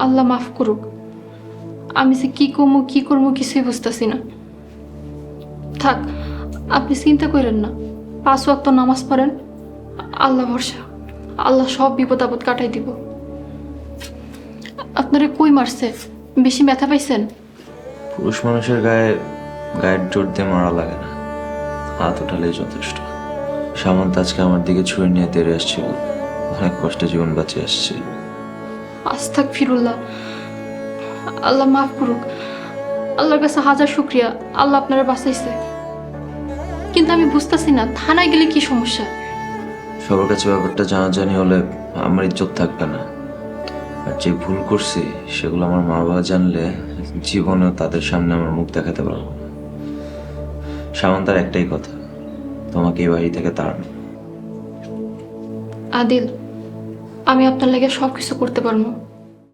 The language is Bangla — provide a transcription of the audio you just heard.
আল্লাহ মাফ করুক, আমি যে কি করবো কিছুই বুঝতেছি না। থাক, আপনি চিন্তা করেন না, 5 ওয়াক্ত নামাজ পড়েন, আল্লাহ ভরসা, আল্লাহ সব বিপদ আপদ কাটাই দিব। আপনারে কই মারছে? বেশি ব্যথা পাইছেন? পুরুষ মানুষের গায়ে গায়ের জোর দিয়ে মারা লাগে না, হাত উঠালেই যথেষ্ট। সামন্ত আজকে আমার দিকে ছুরি নিয়ে তেড়ে আসছিল, অনেক কষ্টে জীবন বাঁচিয়ে আসছে। আস্তাগফিরুল্লাহ, আল্লাহ মাফ করুক, আল্লাহর কাছে হাজার শুকরিয়া, আল্লাহ আপনারা বাঁচাইছে। কিন্তু আমি বুঝতেছি না, থানায় গেলে কি সমস্যা? সবার কাছে ব্যাপারটা জানাজানি হলে আমার ইজ্জত থাকবে না, আর যে ভুল করছি সেগুলো আমার মা বাবা জানলে জীবনেও তাদের সামনে আমার মুখ দেখাতে পারবো না। সামন্তার একটাই কথা, তোমাকে এই বাড়ি থেকে তাড়ানো। আদিল, আমি আপনার লেগে সব কিছু করতে পারবো।